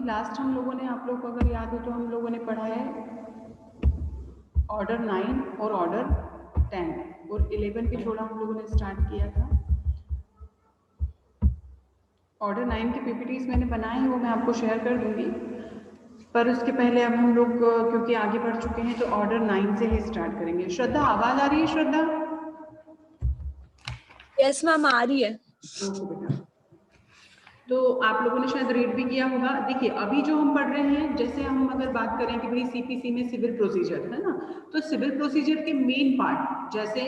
Last हम लोगों ने, आप लोग को अगर याद हो तो हम लोगों ने पढ़ा है ऑर्डर 9 और ऑर्डर 10 और 11 पे थोड़ा हम लोगों ने स्टार्ट किया था। ऑर्डर 9 के पीपीटीज मैंने बनाए हैं, वो मैं आपको शेयर कर दूंगी, पर उसके पहले अब हम लोग क्योंकि आगे बढ़ चुके हैं तो ऑर्डर 9 से ही स्टार्ट करेंगे। श्रद्धा, आवाज आ रही है श्रद्धा? यस मैम, आ रही है। ओके बेटा, तो आप लोगों ने शायद रीड भी किया होगा। देखिए अभी जो हम पढ़ रहे हैं, जैसे हम अगर बात करें कि भाई सीपीसी में सिविल प्रोसीजर है ना, तो सिविल प्रोसीजर के मेन पार्ट, जैसे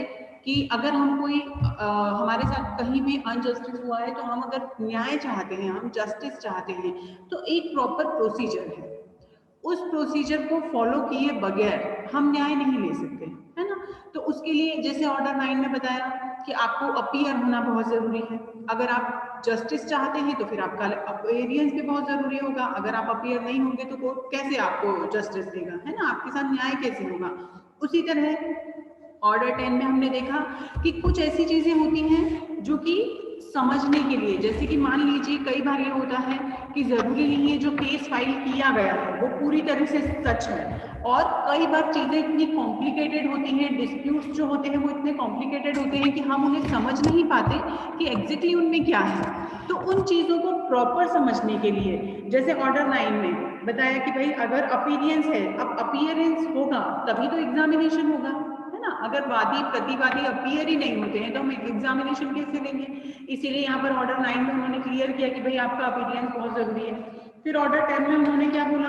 कि अगर हम कोई हमारे साथ कहीं भी अनजस्टिस हुआ है तो हम अगर न्याय चाहते हैं, हम जस्टिस चाहते हैं, तो एक प्रॉपर प्रोसीजर है। उस प्रोसीजर को फॉलो किए बगैर हम न्याय नहीं ले सकते, है ना। तो उसके लिए जैसे ऑर्डर 9 में बताया कि आपको अपीयर होना बहुत जरूरी है। अगर आप जस्टिस चाहते हैं तो फिर आपका अपीयरेंस भी बहुत जरूरी होगा। अगर आप अपीयर नहीं होंगे तो कोर्ट कैसे आपको जस्टिस देगा, है ना, आपके साथ न्याय कैसे होगा। उसी तरह ऑर्डर 10 में हमने देखा कि कुछ ऐसी चीजें होती हैं जो कि समझने के लिए, जैसे कि मान लीजिए कई बार ये होता है कि जरूरी नहीं है जो केस फाइल किया गया है वो पूरी तरह से सच है, और कई बार चीजें इतनी कॉम्प्लिकेटेड होती हैं, डिस्प्यूट्स जो होते हैं वो इतने कॉम्प्लिकेटेड होते हैं कि हम उन्हें समझ नहीं पाते कि एग्जैक्टली उनमें क्या है। तो उन चीजों को प्रॉपर समझने के लिए, जैसे ऑर्डर 9 में बताया कि भाई अगर अपीयरेंस है, अब अपीयरेंस होगा तभी तो एग्जामिनेशन होगा, है ना। अगर वादी प्रतिवादी अपीयर ही नहीं होते हैं तो हम एग्जामिनेशन कैसे देंगे। इसीलिए यहाँ पर ऑर्डर 9 में उन्होंने क्लियर किया कि भाई आपका अपीयरेंस बहुत जरूरी है। फिर ऑर्डर 10 में उन्होंने क्या बोला,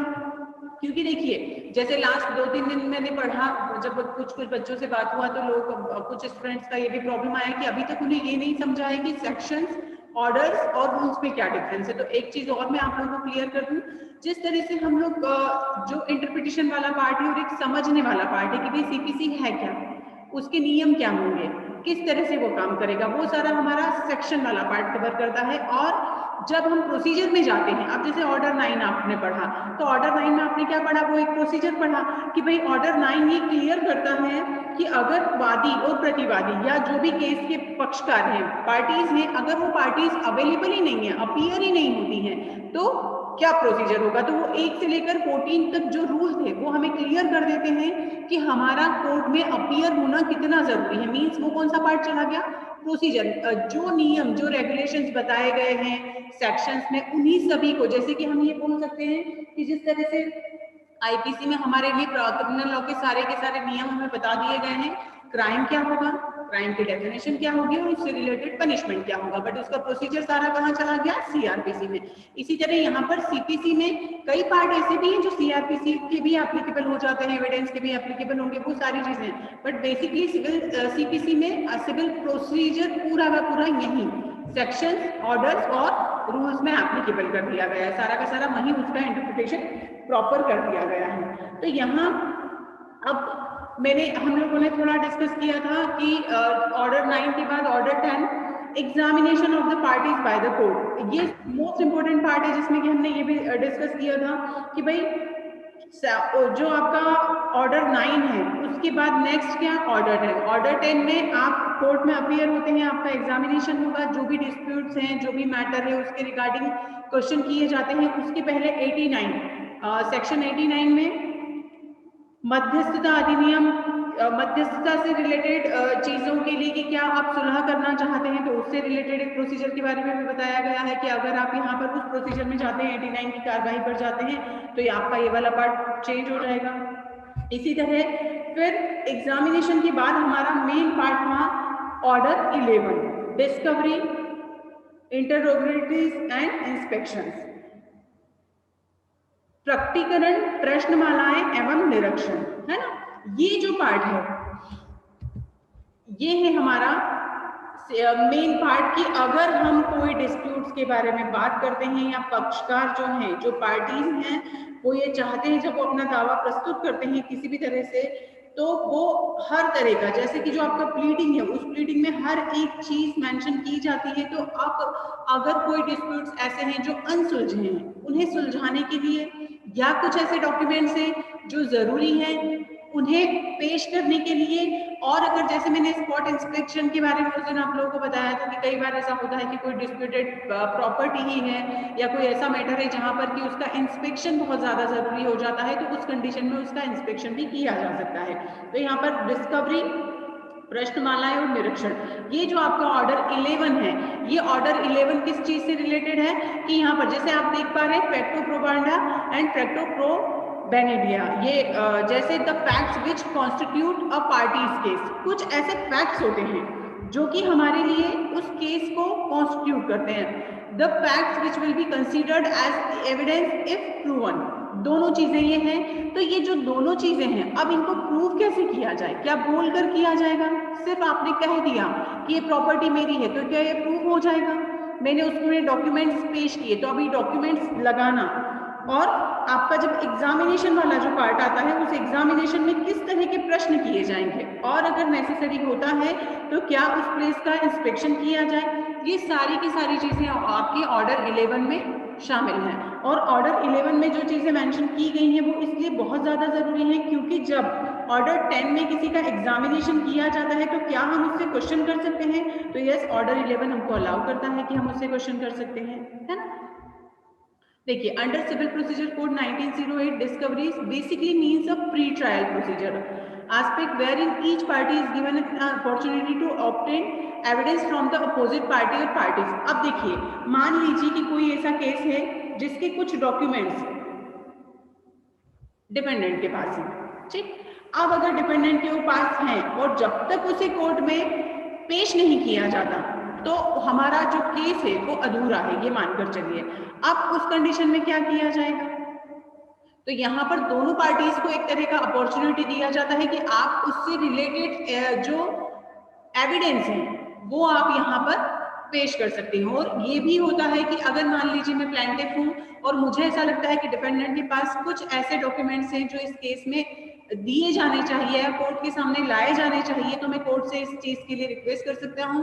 क्योंकि देखिए जैसे लास्ट 2-3 दिन मैंने पढ़ा, जब कुछ बच्चों से बात हुआ तो लोग, कुछ स्टूडेंट्स का ये भी प्रॉब्लम आया कि अभी तक उन्हें ये नहीं समझा है कि सेक्शंस, ऑर्डर्स और रूल्स में क्या डिफरेंस है। तो एक चीज और मैं आप लोगों को क्लियर कर दूं, जिस तरह से हम लोग जो इंटरप्रिटेशन वाला पार्ट है और एक समझने वाला पार्ट है कि भाई सीपीसी है क्या, उसके नियम क्या होंगे, किस तरह से वो काम करेगा, वो सारा हमारा सेक्शन वाला पार्ट कवर करता है। और जब हम प्रोसीजर में जाते हैं, अब जैसे ऑर्डर 9 आपने पढ़ा, तो ऑर्डर 9 में आपने क्या पढ़ा, वो एक प्रोसीजर पढ़ा कि भाई ऑर्डर 9 ये क्लियर करता है कि अगर वादी और प्रतिवादी या जो भी केस के पक्षकार हैं, पार्टीज हैं, अगर वो पार्टीज अवेलेबल ही नहीं है, अपीयर ही नहीं होती हैं, तो क्या प्रोसीजर होगा। तो वो 1 से लेकर 14 तक जो रूल थे वो हमें क्लियर कर देते हैं कि हमारा कोर्ट में अपीयर होना कितना जरूरी है। मीन्स वो कौन सा पार्ट चला गया, प्रोसीजर, जो नियम जो रेगुलेशंस बताए गए हैं सेक्शंस में, उन्हीं सभी को, जैसे कि हम ये बोल सकते हैं कि जिस तरह से आईपीसी में हमारे लिए क्रिमिनल लॉ के सारे नियम हमें बता दिए गए हैं, क्राइम क्या होगा, क्राइम की डेफिनेशन क्या होगी और उससे रिलेटेड पनिशमेंट क्या होगा, बट उसका प्रोसीजर सारा कहाँ चला गया, सीआरपीसी में। इसी तरह यहाँ पर सीपीसी में कई पार्ट ऐसे भी हैं जो सीआरपीसी के भी एप्लीकेबल हो जाते हैं, एविडेंस के भी एप्लीकेबल होंगे, वो सारी चीजें, बट बेसिकली सिविल सीपीसी में सिविल प्रोसीजर पूरा का पूरा यही सेक्शन, ऑर्डर्स और रूल्स में एप्लीकेबल कर दिया गया है, सारा का सारा वही उसका इंटरप्रिटेशन प्रॉपर कर दिया गया है। तो यहाँ अब हम लोगों ने थोड़ा डिस्कस किया था कि ऑर्डर 9 के बाद order 10 examination of the parties by the court, ये मोस्ट इंपोर्टेंट पार्ट है जिसमें कि हमने ये भी डिस्कस किया था कि भाई जो आपका ऑर्डर 9 है उसके बाद नेक्स्ट क्या, ऑर्डर 10। ऑर्डर 10 में आप कोर्ट में अपीयर होते हैं, आपका एग्जामिनेशन होगा, जो भी डिस्प्यूट्स हैं, जो भी मैटर है उसके रिगार्डिंग क्वेश्चन किए जाते हैं। उसके पहले 89 सेक्शन 89 में मध्यस्थता अधिनियम, मध्यस्थता से रिलेटेड चीजों के लिए कि क्या आप सुलह करना चाहते हैं तो उससे रिलेटेड एक प्रोसीजर के बारे में भी बताया गया है कि अगर आप यहाँ पर उस प्रोसीजर में जाते हैं, 89 की कार्रवाई पर जाते हैं, तो ये आपका ये वाला पार्ट चेंज हो जाएगा। इसी तरह फिर एग्जामिनेशन के बाद हमारा मेन पार्ट था order 11, discovery, interrogatories and inspections, प्रकटीकरण, प्रश्नमालाएं एवं निरीक्षण, है ना। ये जो पार्ट है ये है हमारा मेन पार्ट कि अगर हम कोई डिस्प्यूट्स के बारे में बात करते हैं या पक्षकार जो हैं, जो पार्टीज हैं, वो ये चाहते हैं जब वो अपना दावा प्रस्तुत करते हैं किसी भी तरह से, तो वो हर तरह का, जैसे कि जो आपका प्लीडिंग है उस प्लीडिंग में हर एक चीज मेंशन की जाती है। तो अब अगर कोई डिस्प्यूट्स ऐसे हैं जो अनसुलझे हैं, उन्हें सुलझाने के लिए या कुछ ऐसे डॉक्यूमेंट्स हैं जो जरूरी हैं उन्हें पेश करने के लिए। और अगर जैसे मैंने स्पॉट इंस्पेक्शन के बारे में उस दिन आप लोगों को बताया था कि कई बार ऐसा होता है कि कोई डिस्प्यूटेड प्रॉपर्टी ही है या कोई ऐसा मैटर है जहां पर कि उसका इंस्पेक्शन बहुत ज्यादा जरूरी हो जाता है, तो उस कंडीशन में उसका इंस्पेक्शन भी किया जा सकता है। तो यहाँ पर डिस्कवरी, प्रश्नमालाएं और निरीक्षण, ये जो आपका ऑर्डर 11 है, ये ऑर्डर 11 किस चीज से रिलेटेड है कि यहाँ पर जैसे आप देख पा रहे हैं फैक्टो प्रोबांडा एंड फैक्टो प्रो बेनेडिया, ये जैसे the facts which constitute a parties case, कुछ ऐसे फैक्ट्स होते हैं जो कि हमारे लिए उस केस को कॉन्स्टिट्यूट करते हैं। The facts which will be considered as evidence if proven, दोनों चीजें ये हैं। तो ये जो दोनों चीजें हैं, अब इनको प्रूव कैसे किया जाए, क्या बोलकर किया जाएगा? सिर्फ आपने कह दिया कि ये प्रॉपर्टी मेरी है तो क्या ये प्रूव हो जाएगा? मैंने उसमें डॉक्यूमेंट्स पेश किए, तो अभी डॉक्यूमेंट्स लगाना, और आपका जब एग्जामिनेशन वाला जो पार्ट आता है उस एग्जामिनेशन में किस तरह के प्रश्न किए जाएंगे, और अगर नेसेसरी होता है तो क्या उस प्लेस का इंस्पेक्शन किया जाए, ये सारी की सारी चीजें आपके ऑर्डर 11 में शामिल हैं। और ऑर्डर 11 में जो चीजें मेंशन की गई हैं वो इसलिए बहुत ज्यादा जरूरी है क्योंकि जब ऑर्डर 10 में किसी का एग्जामिनेशन किया जाता है तो क्या हम उससे क्वेश्चन कर सकते हैं? तो यस, ऑर्डर 11 हमको अलाउ करता है कि हम उससे क्वेश्चन कर सकते हैं, है ना। देखिए, under civil procedure code 1908 discoveries basically means a pre trial procedure aspect wherein each party is given an opportunity to obtain evidence from the opposite party or parties। अब देखिए, मान लीजिए कि कोई ऐसा केस है जिसके कुछ डॉक्यूमेंट्स डिपेंडेंट के पास है, ठीक। अब अगर डिपेंडेंट के पास हैं और जब तक उसे कोर्ट में पेश नहीं किया जाता तो हमारा जो केस है वो अधूरा है, ये मानकर चलिए। अब उस कंडीशन में क्या किया जाएगा? तो यहाँ पर दोनों पार्टीज को एक तरह का अपॉर्चुनिटी दिया जाता है कि आप उससे रिलेटेड जो एविडेंस है वो आप यहाँ पर पेश कर सकते हो। और ये भी होता है कि अगर मान लीजिए मैं प्लेंटिफ हूँ और मुझे ऐसा लगता है कि डिपेंडेंट के पास कुछ ऐसे डॉक्यूमेंट्स हैं जो इस केस में दिए जाने चाहिए या कोर्ट के सामने लाए जाने चाहिए, तो मैं कोर्ट से इस चीज के लिए रिक्वेस्ट कर सकता हूँ।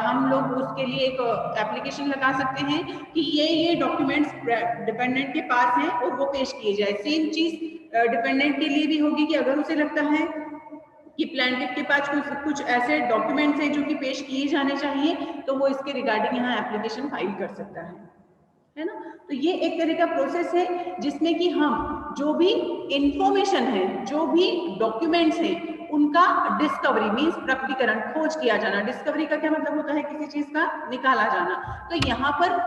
हम लोग उसके लिए एक एप्लीकेशन लगा सकते हैं कि ये डॉक्यूमेंट्स डिपेंडेंट के पास हैं और वो पेश किए जाए। सेम चीज डिपेंडेंट के लिए भी होगी कि अगर उसे लगता है कि प्लेंटिफ के पास कुछ ऐसे डॉक्यूमेंट्स हैं जो कि पेश किए जाने चाहिए, तो वो इसके रिगार्डिंग यहाँ एप्लीकेशन फाइल कर सकता है ना। तो ये एक तरह का प्रोसेस है जिसमें कि हम जो भी इंफॉर्मेशन है, जो भी डॉक्यूमेंट्स हैं, उनका डिस्कवरी मींस प्रकटीकरण, खोज किया जाना। डिस्कवरी का क्या मतलब होता है? किसी चीज का निकाला जाना। तो यहाँ पर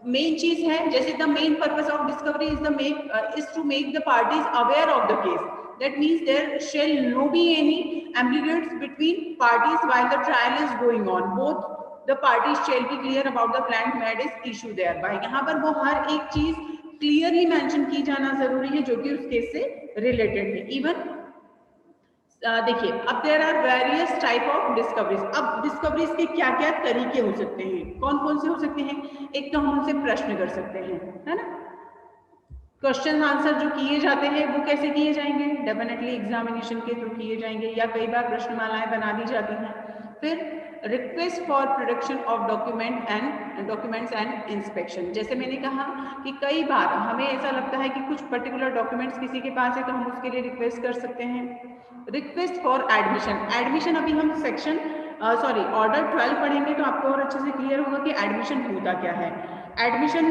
मेन चीज है, जैसे the main purpose of discovery is to make the parties aware of the case. That means there shall no be any ambiguities between parties while the trial is going on. Both the parties shall be clear about the planned made is issue thereby। यहाँ पर वो हर एक चीज clearly mention की जाना जरूरी है जो कि उस केस से रिलेटेड है। इवन देखिए, अब there are various type of discoveries. अब डिस्कवरीज के क्या क्या तरीके हो सकते हैं, कौन कौन से हो सकते हैं? एक तो हम उनसे प्रश्न कर सकते हैं, है ना। क्वेश्चन आंसर जो किए जाते हैं वो कैसे किए जाएंगे? डेफिनेटली एग्जामिनेशन के थ्रू किए जाएंगे, या कई बार प्रश्नमालाएं बना दी जाती हैं। फिर request for production of documents and inspection. जैसे मैंने कहा कि कई बार हमें ऐसा लगता है कि कुछ पर्टिकुलर डॉक्यूमेंट्स किसी के पास है तो हम उसके लिए रिक्वेस्ट कर सकते हैं। रिक्वेस्ट फॉर एडमिशन अभी हम सेक्शन ऑर्डर 12 पढ़ेंगे तो आपको और अच्छे से क्लियर होगा कि एडमिशन होता क्या है। एडमिशन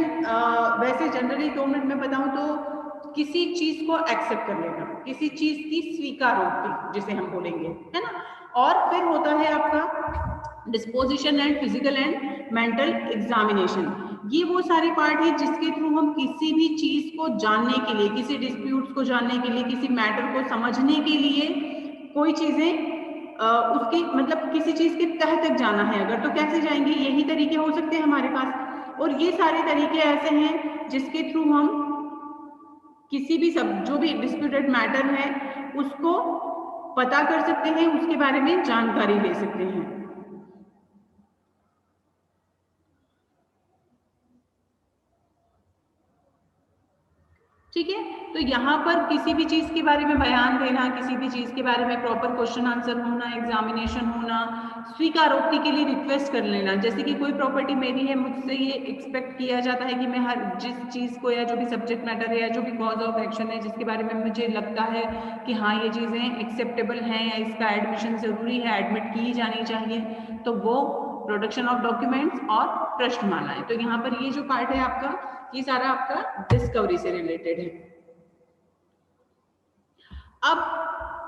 वैसे जनरली 2 मिनट में बताऊं तो किसी चीज को एक्सेप्ट कर लेना, किसी चीज की स्वीकारोक्ति जिसे हम बोलेंगे, है ना। और फिर होता है आपका disposition and physical and mental examination. ये वो सारे पार्ट है जिसके थ्रू हम किसी भी चीज को जानने के लिए, किसी डिस्प्यूट्स को जानने के लिए, किसी मैटर को समझने के लिए, कोई चीजें उसकी मतलब किसी चीज के तह तक जाना है अगर, तो कैसे जाएंगे? यही तरीके हो सकते हैं हमारे पास। और ये सारे तरीके ऐसे हैं जिसके थ्रू हम किसी भी जो भी डिस्प्यूटेड मैटर है उसको पता कर सकते हैं, उसके बारे में जानकारी ले सकते हैं। ठीक है, तो तो यहाँ पर किसी भी चीज के बारे में बयान देना, किसी भी चीज के बारे में प्रॉपर क्वेश्चन आंसर होना, एग्जामिनेशन होना, स्वीकारोक्ति के लिए रिक्वेस्ट कर लेना। जैसे कि कोई प्रॉपर्टी मेरी है, मुझसे ये एक्सपेक्ट किया जाता है कि मैं हर जिस चीज को या जो भी सब्जेक्ट मैटर है या जो भी कॉज ऑफ एक्शन है जिसके बारे में मुझे लगता है कि हाँ ये चीजें एक्सेप्टेबल हैं या इसका एडमिशन जरूरी है, एडमिट की जानी चाहिए, तो वो प्रोडक्शन ऑफ डॉक्यूमेंट्स और प्रश्नमालाएं। तो यहाँ पर ये जो पार्ट है आपका, ये सारा आपका डिस्कवरी से रिलेटेड है। अब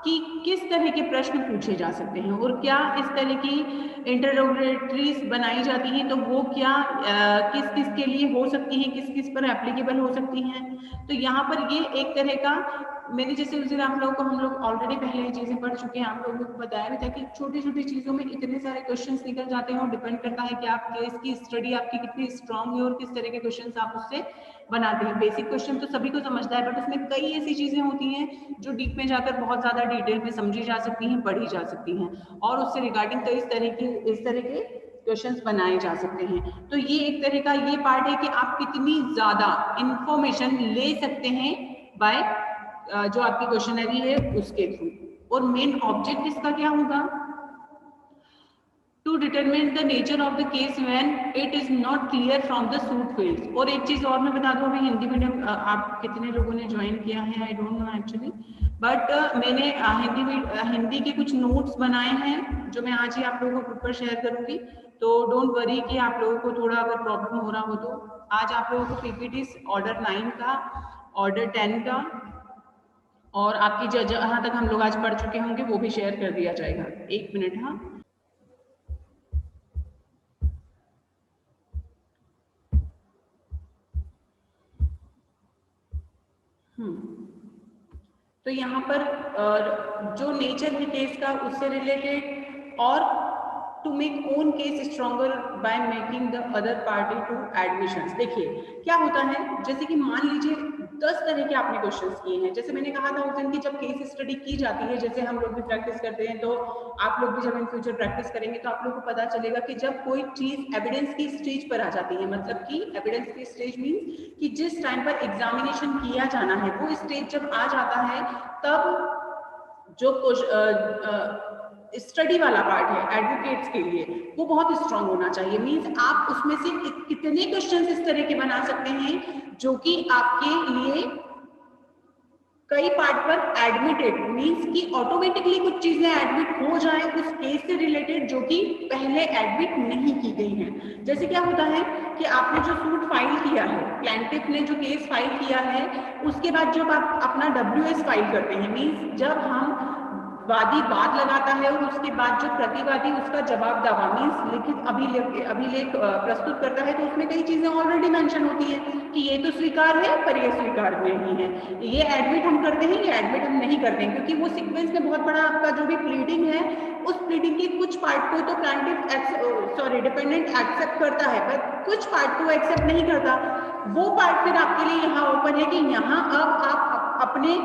कि किस तरह के प्रश्न पूछे जा सकते हैं और क्या इस तरह की इंटरोगेटरीज बनाई जाती हैं, तो वो क्या किस किस के लिए हो सकती हैं, किस किस पर एप्लीकेबल हो सकती हैं। तो यहाँ पर ये एक तरह का, मैंने जैसे उस दिन आप लोगों को, हम लोग ऑलरेडी पहले ये चीजें पढ़ चुके हैं, आप लोगों को बताया भी था कि छोटी छोटी चीजों में इतने सारे क्वेश्चंस निकल जाते हैं और डिपेंड करता है कि आप इसकी स्टडी आपकी कितनी स्ट्रांग है और किस तरह के क्वेश्चंस आप उससे बनाते हैं। बेसिक क्वेश्चन तो सभी को समझता है, बट उसमें कई ऐसी चीजें होती हैं जो डीप में जाकर बहुत ज्यादा डिटेल में समझी जा सकती हैं, पढ़ी जा सकती हैं, और उससे रिगार्डिंग कई इस तरह के क्वेश्चंस बनाए जा सकते हैं। तो ये एक तरह का ये पार्ट है कि आप कितनी ज्यादा इंफॉर्मेशन ले सकते हैं बाय जो आपकी क्वेश्चनरी है उसके थ्रू। और मेन ऑब्जेक्ट इसका क्या होगा, to determine the nature of the case when it is not clear from the suit fields. और एक चीज और मैं बता दूं, अभी हिंदी मीडियम आप कितने लोगों ने ज्वाइन किया है I don't know actually, but मैंने हिंदी के कुछ नोट्स बनाए हैं जो मैं आज ही आप लोगों को ग्रुप पर शेयर करूंगी। तो डोंट वरी कि आप लोगों को थोड़ा अगर प्रॉब्लम हो रहा हो तो आज आप लोगों को पीपीटीज ऑर्डर 9 का, ऑर्डर 10 का और आपकी जहां तक हम लोग आज पढ़ चुके होंगे वो भी शेयर कर दिया जाएगा। एक मिनट। हाँ, तो यहाँ पर जो नेचर है केस का उससे रिलेटेड, और to make own case stronger by making the other party to admissions. देखिए क्या होता है, जैसे कि मान लीजिए 10 तरह के आपने क्वेश्चंस किए हैं। जैसे मैंने कहा था उस दिन की जब केस स्टडी की जाती है, जैसे हम लोग भी प्रैक्टिस करते हैं, तो आप लोग भी जब इन फ्यूचर प्रैक्टिस करेंगे तो आप लोग को पता चलेगा कि जब कोई चीज एविडेंस की स्टेज पर आ जाती है, मतलब कि एविडेंस की स्टेज मीन्स कि जिस टाइम पर एग्जामिनेशन किया जाना है वो स्टेज जब आ जाता है, तब जो स्टडी वाला पार्ट है एडवोकेट्स के लिए वो बहुत स्ट्रांग होना चाहिए। मींस आप उसमें से कितने क्वेश्चंस इस तरह के बना सकते हैं जो कि आपके लिए कई पार्ट पर एडमिटेड, मींस कि ऑटोमेटिकली कुछ चीजें एडमिट हो जाए उस केस से रिलेटेड जो कि पहले एडमिट नहीं की गई हैं। जैसे क्या होता है कि आपने जो सूट फाइल किया है, प्लेंटिफ ने जो केस फाइल किया है, उसके बाद जब आप अपना WS फाइल करते हैं, मींस जब हम वादी बात लगाता है और उसके बाद जो प्रतिवादी उसका जवाब दावा मीन्स लिखित अभिलेख प्रस्तुत करता है, तो उसमें कई चीजें ऑलरेडी मेंशन होती हैं कि ये तो स्वीकार है पर ये स्वीकार नहीं है, ये एडमिट हम करते हैं, ये एडमिट हम नहीं करते हैं, क्योंकि वो सीक्वेंस में बहुत बड़ा आपका जो भी प्लीडिंग है उस प्लीडिंग के कुछ पार्ट को तो प्लेंटिफ डिपेंडेंट एक्सेप्ट करता है पर कुछ पार्ट को एक्सेप्ट नहीं करता। वो पार्ट फिर आपके लिए यहाँ ओपन है कि यहाँ अब आप अपने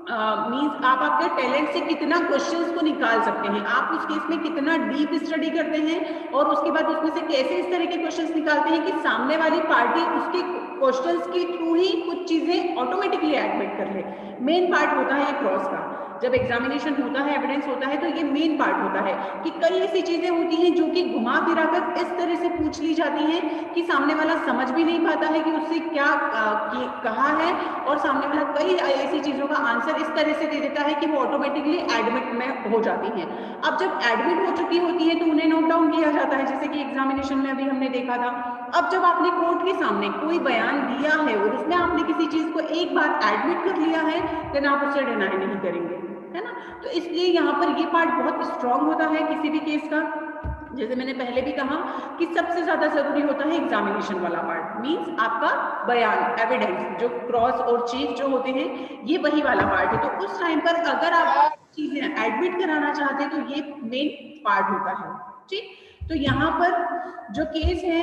मींस आप आपके टैलेंट से कितना क्वेश्चंस को निकाल सकते हैं, आप उस केस में कितना डीप स्टडी करते हैं और उसके बाद उसमें से कैसे इस तरह के क्वेश्चंस निकालते हैं कि सामने वाली पार्टी उसके क्वेश्चंस के थ्रू ही कुछ चीजें ऑटोमेटिकली एडमिट कर ले। मेन पार्ट होता है क्रॉस का, जब एग्जामिनेशन होता है, एविडेंस होता है, तो ये मेन पार्ट होता है कि कई ऐसी चीजें होती हैं जो कि घुमा फिरा कर इस तरह से पूछ ली जाती हैं कि सामने वाला समझ भी नहीं पाता है कि उससे क्या कहा है, और सामने वाला कई ऐसी चीजों का आंसर इस तरह से दे देता है कि वो ऑटोमेटिकली एडमिट में हो जाती हैं। अब जब एडमिट हो चुकी होती है तो उन्हें नोट डाउन किया जाता है, जैसे कि एग्जामिनेशन में अभी हमने देखा था। अब जब आपने कोर्ट के सामने कोई बयान दिया है और उसमें आपने किसी चीज को एक बार एडमिट कर लिया है, देन आप उसे डिनाई नहीं करेंगे, है ना। तो इसलिए यहाँ पर ये पार्ट बहुत स्ट्रांग होता है किसी भी केस का। जैसे मैंने पहले भी कहा कि सबसे ज्यादा जरूरी होता है एग्जामिनेशन वाला पार्ट, मींस आपका बयान, एविडेंस, जो क्रॉस और चीफ जो होते हैं, ये वही वाला पार्ट है। तो उस टाइम पर अगर आप चीजें एडमिट कराना चाहते हैं तो ये मेन पार्ट होता है, ठीक। तो यहाँ पर जो केस है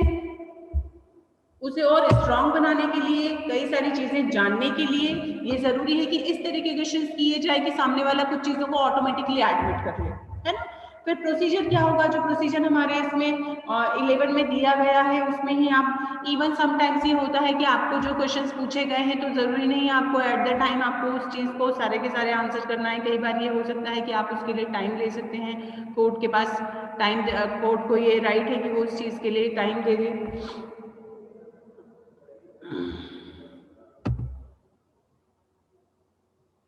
उसे और स्ट्रांग बनाने के लिए, कई सारी चीजें जानने के लिए ये जरूरी है कि इस तरह के क्वेश्चंस किए जाए कि सामने वाला कुछ चीजों को ऑटोमेटिकली एडमिट कर ले, है ना। फिर प्रोसीजर क्या होगा, जो प्रोसीजर हमारे इसमें 11 में दिया गया है उसमें ही आप इवन समटाइम्स ये होता है कि आपको जो क्वेश्चंस पूछे गए हैं तो जरूरी नहीं है आपको एट द टाइम आपको उस चीज को सारे के सारे आंसर करना है। कई बार ये हो सकता है कि आप उसके लिए टाइम ले सकते हैं, कोर्ट के पास टाइम, कोर्ट को ये राइट है कि वो उस चीज के लिए टाइम दे दे।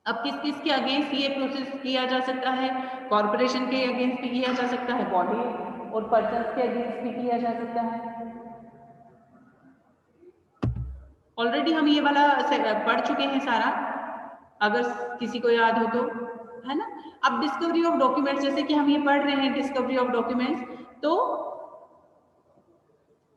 अब किस किस के अगेंस्ट ये प्रोसेस किया जा सकता है, कॉर्पोरेशन के अगेंस्ट भी किया जा सकता है, बॉडी और पर्सन के अगेंस्ट भी किया जा सकता है। ऑलरेडी हम ये वाला पढ़ चुके हैं सारा, अगर किसी को याद हो तो, है ना। अब डिस्कवरी ऑफ डॉक्यूमेंट्स, जैसे कि हम ये पढ़ रहे हैं डिस्कवरी ऑफ डॉक्यूमेंट्स, तो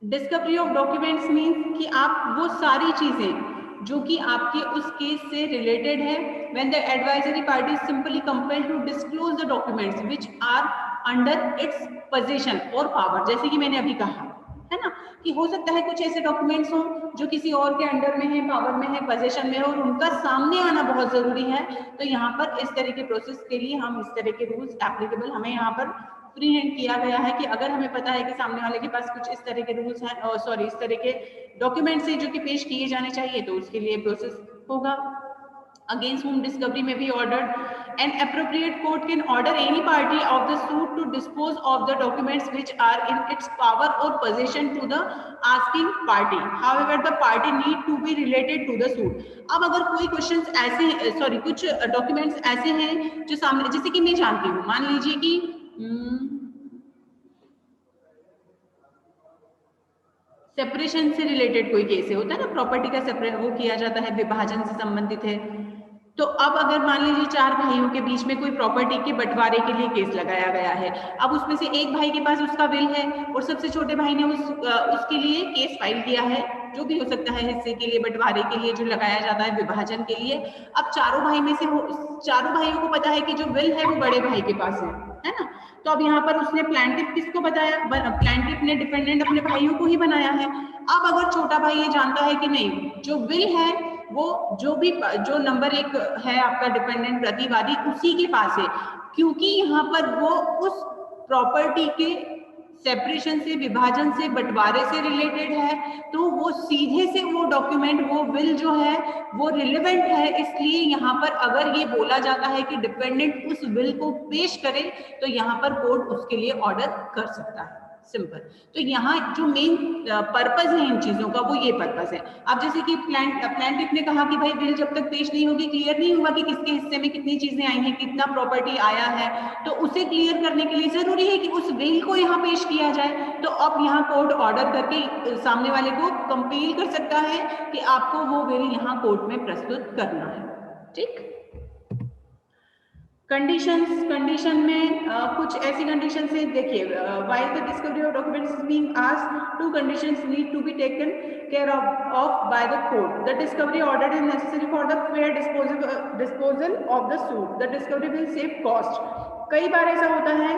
डिस्कवरी ऑफ डॉक्यूमेंट्स मीन्स कि आप वो सारी चीजें जो कि आपके उस केस से रिलेटेड है, when the advisory party is simply compelled to disclose the documents which are under its possession or power, जैसे कि मैंने अभी कहा है ना कि हो सकता है कुछ ऐसे डॉक्यूमेंट्स हो जो किसी और के अंडर में है, पावर में है, पोजीशन में है और उनका सामने आना बहुत जरूरी है। तो यहाँ पर इस तरह के प्रोसेस के लिए हम इस तरह के रूल्स एप्लीकेबल हमें यहाँ पर फ्री हैंड किया गया है कि अगर हमें पता है कि सामने वाले के पास कुछ इस तरह के रूल्स हैं, सॉरी इस तरह के डॉक्यूमेंट्स हैं जो कि पेश किए जाने चाहिए, तो उसके लिए प्रोसेस होगा। Against whom discovery may be ordered, an appropriate court can order any party of the suit to dispose of the documents which are in its power or possession to the asking party. However, the party need to be related to the suit. अब अगर कोई questions ऐसे, sorry कुछ documents ऐसे हैं जो सामने, जैसे कि मैं जानती हूँ, मान लीजिए कि सेपरेशन से रिलेटेड कोई केस है, होता है ना, प्रॉपर्टी का सेपरेट वो किया जाता है, विभाजन से संबंधित है। तो अब अगर मान लीजिए 4 भाइयों के बीच में कोई प्रॉपर्टी के बंटवारे के लिए केस लगाया गया है, अब उसमें से एक भाई के पास उसका विल है और सबसे छोटे भाई ने उसके लिए केस फाइल किया है, जो भी हो सकता है हिस्से के लिए, बंटवारे के लिए जो लगाया जाता है, विभाजन के लिए। अब चारों भाई में से चारों भाइयों को पता है कि जो विल है वो बड़े भाई के पास है ना। तो अब यहाँ पर उसने प्लांटिफ किसको बताया, प्लांटिफ ने डिपेंडेंट अपने भाइयों को ही बनाया है। अब अगर छोटा भाई ये जानता है कि नहीं, जो विल है वो जो नंबर 1 है आपका डिपेंडेंट प्रतिवादी उसी के पास है, क्योंकि यहाँ पर वो उस प्रॉपर्टी के सेपरेशन से, विभाजन से, बंटवारे से रिलेटेड है, तो वो सीधे से वो डॉक्यूमेंट, वो विल जो है वो रिलेवेंट है। इसलिए यहाँ पर अगर ये बोला जाता है कि डिपेंडेंट उस विल को पेश करे, तो यहाँ पर कोर्ट उसके लिए ऑर्डर कर सकता है, सिंपल। तो यहाँ जो मेन पर्पस है इन चीजों का, वो ये पर्पस है। अब जैसे कि प्लांटिफ ने कहा कि भाई विल जब तक पेश नहीं होगी, क्लियर नहीं हुआ कि किसके हिस्से में कितनी चीजें आई हैं, कितना प्रॉपर्टी आया है, तो उसे क्लियर करने के लिए जरूरी है कि उस विल को यहाँ पेश किया जाए। तो अब यहाँ कोर्ट ऑर्डर करके सामने वाले को कंपेल कर सकता है कि आपको वो विल यहाँ कोर्ट में प्रस्तुत करना है, ठीक। कंडीशन में कुछ ऐसी कंडीशन से देखिए, while the discovery of documents is being asked, 2 conditions need to be taken care of by the court. The discovery ordered is necessary for the fair disposal of the suit. The discovery will save cost. कई बार ऐसा होता है।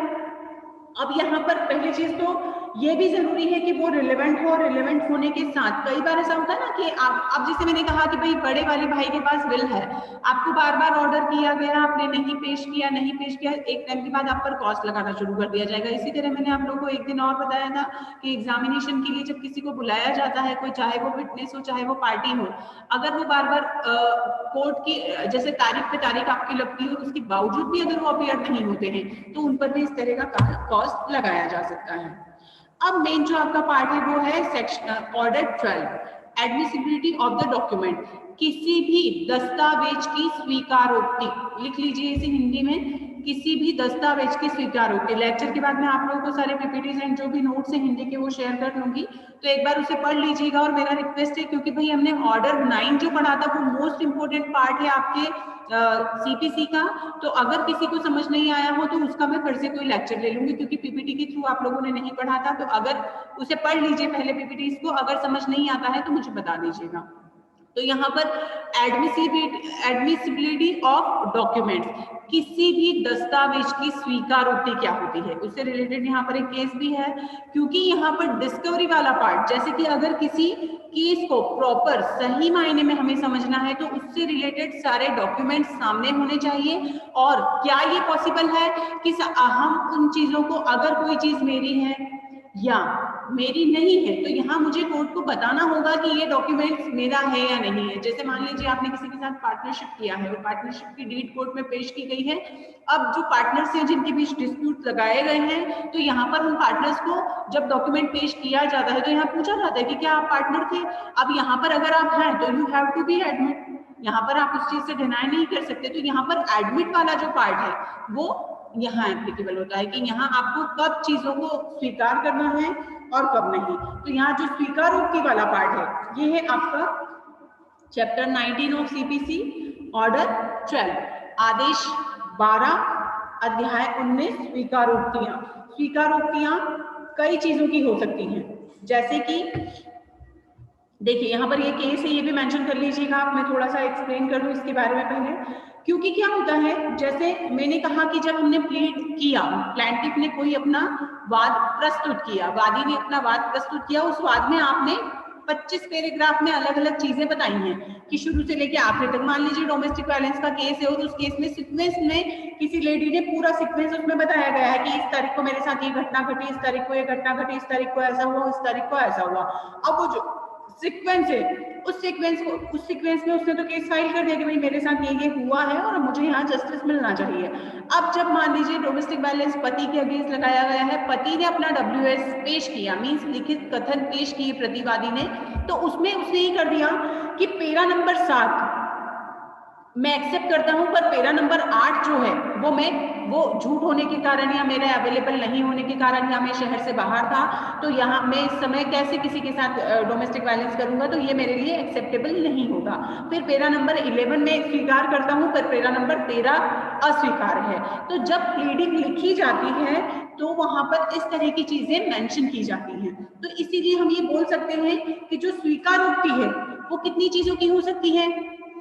अब यहाँ पर पहली चीज तो ये भी जरूरी है कि वो रिलेवेंट हो, रिलेवेंट होने के साथ कई बार ऐसा होता है ना कि आप जैसे मैंने कहा कि भाई बड़े वाले भाई के पास विल है, आपको बार बार ऑर्डर किया गया, आपने नहीं पेश किया, एक टाइम के बाद आप पर कॉस्ट लगाना शुरू कर दिया जाएगा। इसी तरह मैंने आप लोगों को एक दिन और बताया था कि एग्जामिनेशन के लिए जब किसी को बुलाया जाता है, कोई चाहे वो विटनेस हो चाहे वो पार्टी हो, अगर वो बार बार कोर्ट की जैसे तारीख पे तारीख आपकी लगती है और उसके बावजूद भी अगर वो अपीयर नहीं होते हैं, तो उन पर भी इस तरह का कॉस्ट लगाया जा सकता है। अब मेन जो आपका पार्ट है वो है section order 12, admissibility of the document. किसी भी दस्तावेज की स्वीकारोक्ति, लिख लीजिए इसे हिंदी में, किसी भी दस्तावेज की स्वीकारोक्ति। लेक्चर के बाद में आप लोगों को सारे पीपीटीज एंड जो भी नोट्स हैं हिंदी के वो शेयर कर लूंगी, तो एक बार उसे पढ़ लीजिएगा। और मेरा रिक्वेस्ट है, क्योंकि भाई हमने ऑर्डर 9 जो पढ़ा था वो मोस्ट इंपोर्टेंट पार्ट है आपके सीपीसी का, तो अगर किसी को समझ नहीं आया हो तो उसका मैं फिर से कोई लेक्चर ले लूंगी, क्योंकि पीपीटी के थ्रू आप लोगों ने नहीं पढ़ा था। तो अगर उसे पढ़ लीजिए पहले पीपीटीज को, अगर समझ नहीं आता है तो मुझे बता दीजिएगा। तो यहाँ पर एडमिसिबिलिटी ऑफ डॉक्यूमेंट्स, किसी भी दस्तावेज की स्वीकारोक्ति क्या होती है, उससे रिलेटेड यहाँ पर एक केस भी है, क्योंकि यहाँ पर डिस्कवरी वाला पार्ट, जैसे कि अगर किसी केस को प्रॉपर सही मायने में हमें समझना है तो उससे रिलेटेड सारे डॉक्यूमेंट्स सामने होने चाहिए। और क्या ये पॉसिबल है कि हम उन चीजों को, अगर कोई चीज मेरी है या मेरी नहीं है, तो यहाँ मुझे कोर्ट को बताना होगा कि ये डॉक्यूमेंट्स मेरा है या नहीं है। जैसे मान लीजिए आपने किसी के साथ पार्टनरशिप किया है और पार्टनरशिप की डीड कोर्ट में पेश की गई है। अब जो पार्टनर्स हैं जिनके बीच डिस्प्यूट लगाए गए हैं, तो यहाँ पर उन पार्टनर्स को जब डॉक्यूमेंट पेश किया जाता है तो यहाँ पूछा जाता है कि क्या आप पार्टनर थे। अब यहाँ पर अगर आप हैं तो you have to be admit, यहाँ पर आप उस चीज से डिनाई नहीं कर सकते। तो यहाँ पर एडमिट वाला जो पार्ट है वो यहाँ एप्लीकेबल होता है कि यहाँ आपको कब चीजों को स्वीकार करना है और कब नहीं। तो यहाँ जो स्वीकारोक्ति वाला पार्ट है ये है आपका चैप्टर 19 ऑफ सीपीसी, ऑर्डर 12, आदेश 12, अध्याय 19, स्वीकारोक्तियां। स्वीकारोक्तियां कई चीजों की हो सकती हैं, जैसे कि देखिए यहाँ पर ये केस है, ये भी मेंशन कर लीजिएगा आप। मैं थोड़ा सा एक्सप्लेन कर दूं इसके बारे में पहले, क्योंकि क्या होता है, जैसे मैंने कहा कि जब हमने प्लीड किया, प्लेंटिफ ने कोई अपना वाद प्रस्तुत किया, वादी ने अपना वाद प्रस्तुत किया, उस वाद में आपने 25 पैराग्राफ में अलग अलग चीजें बताई हैं कि शुरू से लेके आखिर तक। मान लीजिए डोमेस्टिक वायलेंस का केस है और उस केस में सीक्वेंस में किसी लेडी ने पूरा सीक्वेंस उसमें बताया गया है कि इस तारीख को मेरे साथ ये घटना घटी, इस तारीख को ये घटना घटी, इस तारीख को ऐसा हुआ, इस तारीख को ऐसा हुआ। अब वो जो सीक्वेंस है उस सीक्वेंस में उसने तो केस फाइल कर दिया कि भाई मेरे साथ ये हुआ है और मुझे यहाँ जस्टिस मिलना चाहिए। अब जब मान लीजिए डोमेस्टिक वायलेंस पति के अगेंस्ट लगाया गया है, पति ने अपना WS पेश किया, मींस लिखित कथन पेश किए प्रतिवादी ने, तो उसमें उसने ये कर दिया कि पेरा नंबर 7 मैं एक्सेप्ट करता हूं, पर पेरा नंबर 8 जो है वो झूठ होने के कारण या मेरे अवेलेबल नहीं होने के कारण या मैं शहर से बाहर था, तो यहाँ मैं इस समय कैसे किसी के साथ डोमेस्टिक वायलेंस करूंगा, तो ये मेरे लिए एक्सेप्टेबल नहीं होगा। फिर पेरा नंबर 11 में स्वीकार करता हूं, पर पेरा नंबर 13 अस्वीकार है। तो जब प्लीडिंग लिखी जाती है तो वहां पर इस तरह की चीजें मेंशन की जाती हैं। तो इसीलिए हम ये बोल सकते हैं कि जो स्वीकारोक्ति है वो कितनी चीजों की हो सकती है,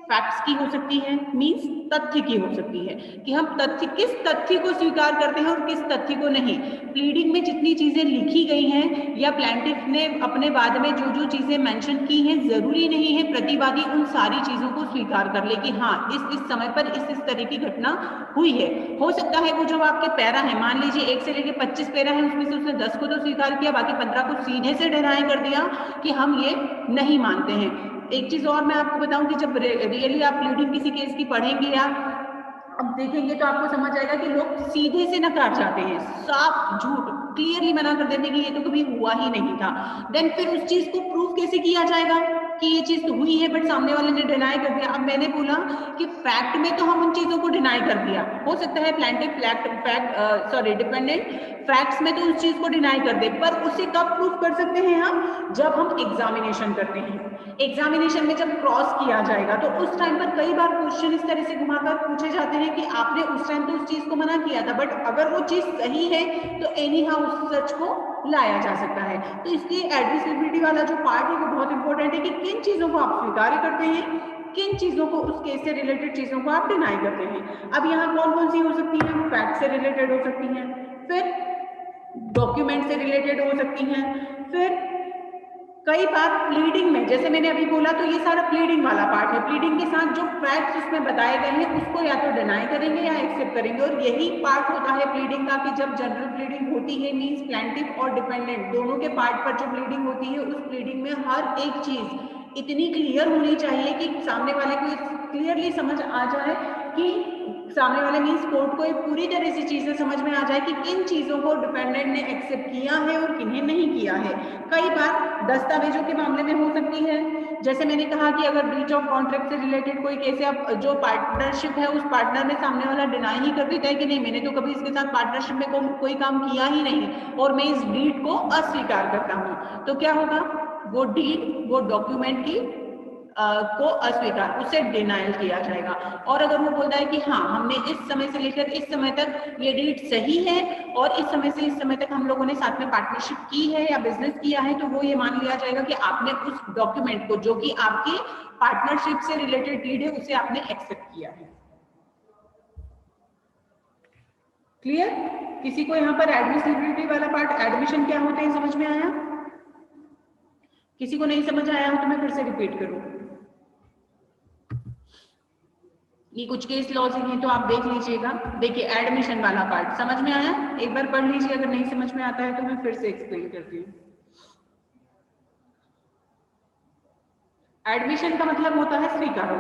फैक्ट्स की हो सकती है, मींस तथ्य की हो सकती है कि हम किस तथ्य को स्वीकार करते हैं और किस तथ्य को नहीं। प्लीडिंग में जितनी चीजें लिखी गई हैं या प्लेंटिफ ने अपने वाद में जो जो चीजें मेंशन की हैं, जरूरी नहीं है प्रतिवादी उन सारी चीजों को स्वीकार कर ले कि हाँ इस समय पर इस तरह की घटना हुई है। हो सकता है वो जो आपके पैरा है, मान लीजिए 1 से लेकर 25 पैरा है, उसमें से उसने 10 को तो स्वीकार किया, बाकी 15 को सीधे से डिनाई कर दिया कि हम ये नहीं मानते हैं। एक चीज और मैं आपको बताऊं कि जब रियली आप प्लीडिंग किसी केस की पढ़ेंगे या अब देखेंगे तो आपको समझ आएगा कि लोग सीधे से नकार जाते हैं, साफ झूठ क्लियरली मना कर देते हैं कि ये तो कभी हुआ ही नहीं था। देन फिर उस चीज को प्रूव कैसे किया जाएगा कि ये चीज तो हुई है बट सामने वाले ने डिनाई कर दिया। अब मैंने बोला कि फैक्ट में तो हम उन चीजों को डिनाई कर दिया, हो सकता है प्लेंटिफ डिपेंडेंट फैक्ट्स में तो उस चीज को डिनाई कर दे, पर उसे कब प्रूव कर सकते हैं हम, जब हम एग्जामिनेशन करते हैं। एग्जामिनेशन में जब क्रॉस किया जाएगा तो उस टाइम पर कई बार क्वेश्चन इस तरह से घुमाकर पूछे जाते हैं कि आपने उस टाइम तो उस चीज को मना किया था, बट अगर वो चीज सही है तो एनी हाउ उस सच को लाया जा सकता है। तो इसलिए एडमिसिबिलिटी वाला जो पार्ट है वो बहुत इंपॉर्टेंट है कि किन चीजों को आप स्वीकार करते हैं, किन चीजों को, उस केस से रिलेटेड चीजों को आप डिनाई करते हैं। अब यहाँ कौन कौन सी हो सकती हैं, फैक्ट से रिलेटेड हो सकती हैं, फिर डॉक्यूमेंट से रिलेटेड हो सकती हैं, फिर कई बार प्लीडिंग में, जैसे मैंने अभी बोला, तो ये सारा प्लीडिंग वाला पार्ट है। प्लीडिंग के साथ जो फैक्ट्स उसमें बताए गए हैं उसको या तो डिनाई करेंगे या एक्सेप्ट करेंगे। और यही पार्ट होता है प्लीडिंग का कि जब जनरल प्लीडिंग होती है, मींस प्लेंटिफ और डिपेंडेंट दोनों के पार्ट पर जो प्लीडिंग होती है, उस प्लीडिंग में हर एक चीज इतनी क्लियर होनी चाहिए कि सामने वाले को क्लियरली समझ आ जाए कि सामने वाले मींस कोर्ट को एक पूरी तरह से चीजें समझ में आ जाए कि किन चीजों को डिपेंडेंट ने एक्सेप्ट किया है और किन्हें नहीं किया है। कई बार दस्तावेजों के मामले में हो सकती है, जैसे मैंने कहा कि अगर ब्रीच ऑफ कॉन्ट्रैक्ट से रिलेटेड कोई केस है, जो पार्टनरशिप है उस पार्टनर में सामने वाला डिनाई ही कर देता है कि नहीं मैंने तो कभी इसके साथ पार्टनरशिप में कोई काम किया ही नहीं और मैं इस डीड को अस्वीकार करता हूँ, तो क्या होगा, वो डीड, वो डॉक्यूमेंट की को अस्वीकार, उसे डिनायल किया जाएगा। और अगर वो बोलता है कि हाँ हमने इस समय से लेकर इस समय तक ये डीड सही है और इस समय से इस समय तक हम लोगों ने साथ में पार्टनरशिप की है या बिजनेस किया है, तो वो ये मान लिया जाएगा कि आपने उस डॉक्यूमेंट को, जो कि आपकी पार्टनरशिप से रिलेटेड डीड है, उसे आपने एक्सेप्ट किया है। क्लियर? किसी को यहाँ पर एडमिसिबिलिटी वाला पार्ट, एडमिशन क्या होते हैं, समझ में आया? किसी को नहीं समझ आया हो तो मैं फिर से रिपीट करूं। ये कुछ केस लॉज हैं तो आप देख लीजिएगा। देखिए एडमिशन वाला पार्ट समझ में आया, एक बार पढ़ लीजिए, अगर नहीं समझ में आता है तो मैं फिर से एक्सप्लेन करती हूँ। एडमिशन का मतलब होता है स्वीकार।